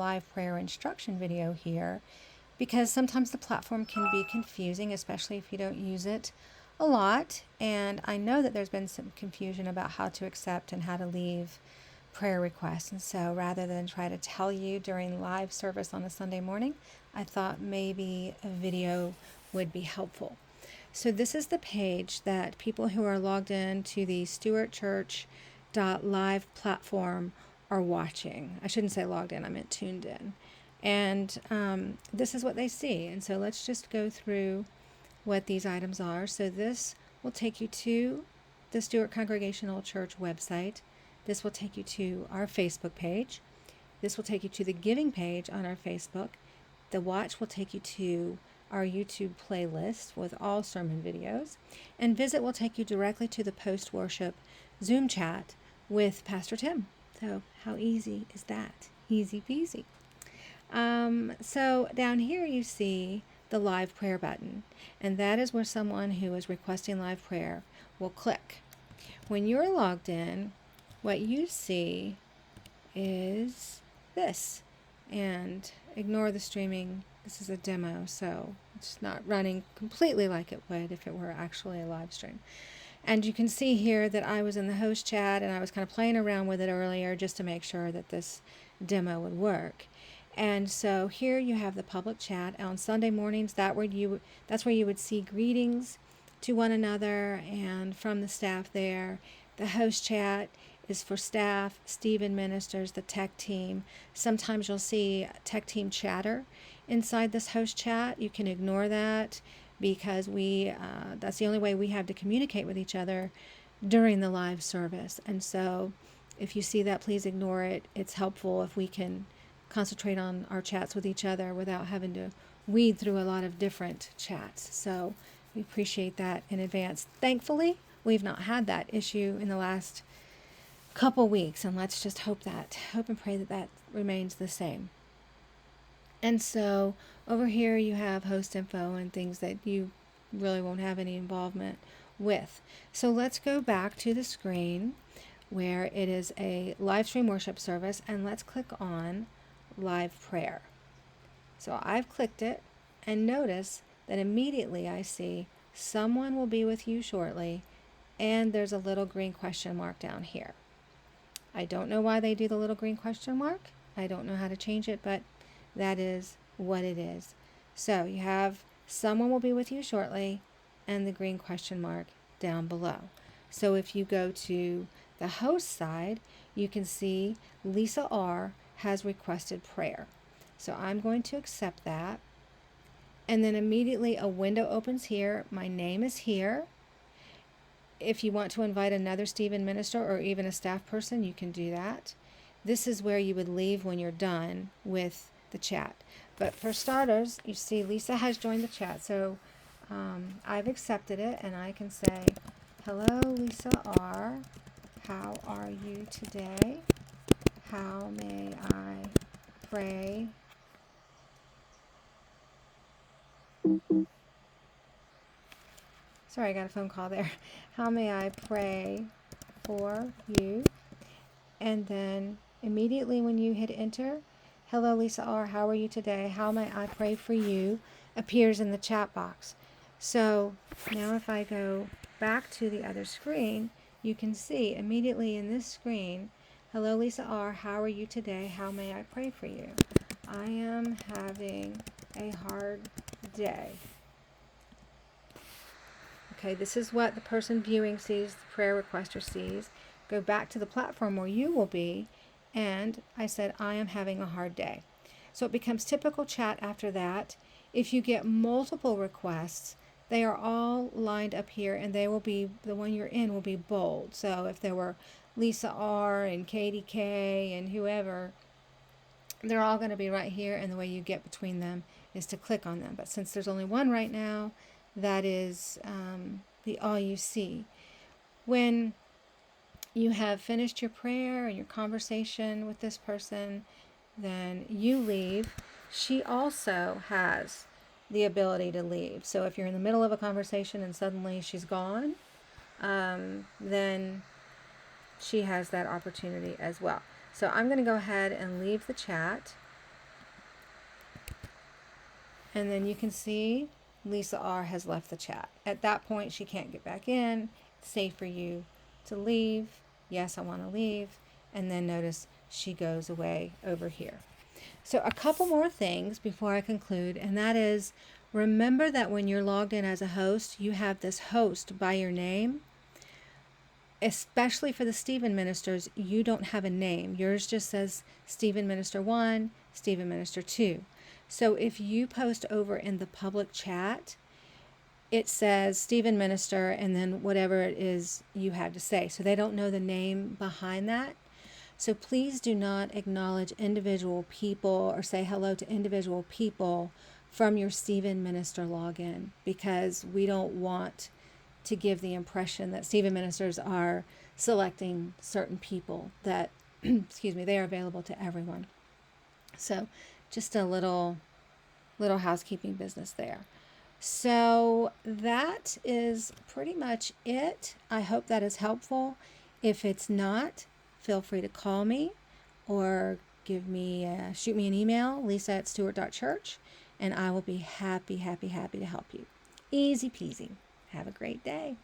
live prayer instruction video here because sometimes the platform can be confusing, especially if you don't use it a lot. And I know that there's been some confusion about how to accept and how to leave prayer requests. And so rather than try to tell you during live service on a Sunday morning, I thought maybe a video would be helpful. So this is the page that people who are logged in to the stuartchurch.live platform are watching. I shouldn't say logged in, I meant tuned in. And this is what they see. And so let's just go through what these items are. So this will take you to the Stuart Congregational Church website. This will take you to our Facebook page. This will take you to the giving page on our Facebook. The watch will take you to our YouTube playlist with all sermon videos. And visit will take you directly to the post-worship Zoom chat with Pastor Tim. So how easy is that? Easy peasy. So down here you see the live prayer button, and that is where someone who is requesting live prayer will click. When you're logged in, what you see is this, and ignore the streaming. This is a demo, so it's not running completely like it would if it were actually a live stream. And you can see here that I was in the host chat and I was kind of playing around with it earlier just to make sure that this demo would work. And so here you have the public chat on Sunday mornings. That's where you would see greetings to one another and from the staff there. The host chat is for staff, Steve administers the tech team. Sometimes you'll see tech team chatter inside this host chat. You can ignore that because that's the only way we have to communicate with each other during the live service. And so if you see that, please ignore it. It's helpful if we can concentrate on our chats with each other without having to weed through a lot of different chats. So we appreciate that in advance. Thankfully, we've not had that issue in the last couple weeks, and let's just hope and pray that remains the same. And so over here you have host info and things that you really won't have any involvement with. So let's go back to the screen where it is a live stream worship service, and let's click on live prayer. So I've clicked it, and notice that immediately I see someone will be with you shortly, and there's a little green question mark down here. I don't know why they do the little green question mark. I don't know how to change it, but that is what it is. So you have someone will be with you shortly and the green question mark down below. So if you go to the host side, you can see Lisa R. has requested prayer. So I'm going to accept that. And then immediately a window opens here. My name is here. If you want to invite another Stephen minister or even a staff person, you can do that. This is where you would leave when you're done with the chat. But for starters, you see Lisa has joined the chat. So I've accepted it, and I can say, hello, Lisa R. How are you today? How may I pray? Sorry, I got a phone call there. How may I pray for you? And then immediately when you hit enter, hello, Lisa R. How are you today? How may I pray for you? Appears in the chat box. So now if I go back to the other screen, you can see immediately in this screen, hello, Lisa R. How are you today? How may I pray for you? I am having a hard day. Okay, this is what the person viewing sees, the prayer requester sees. Go back to the platform where you will be, and I said, I am having a hard day. So it becomes typical chat after that. If you get multiple requests, they are all lined up here, and they will be, the one you're in will be bold. So if there were Lisa R. and Katie K. and whoever, they're all going to be right here, and the way you get between them is to click on them. But since there's only one right now, that is the all you see. When you have finished your prayer and your conversation with this person, then you leave. She also has the ability to leave. So if you're in the middle of a conversation and suddenly she's gone, then she has that opportunity as well. So I'm going to go ahead and leave the chat. And then you can see Lisa R has left the chat. At that point, she can't get back in. It's safe for you to leave. Yes, I want to leave. And then notice she goes away over here. So a couple more things before I conclude, and that is, remember that when you're logged in as a host, you have this host by your name. Especially for the Stephen ministers, you don't have a name. Yours just says Stephen Minister 1, Stephen Minister 2. So if you post over in the public chat, it says Stephen Minister and then whatever it is you had to say. So they don't know the name behind that. So please do not acknowledge individual people or say hello to individual people from your Stephen Minister login, because we don't want to give the impression that Stephen ministers are selecting certain people that, excuse me, they are available to everyone. So just a little housekeeping business there. So that is pretty much it. I hope that is helpful. If it's not, feel free to call me or shoot me an email, lisa@stuart.church, and I will be happy to help you. Easy peasy. Have a great day.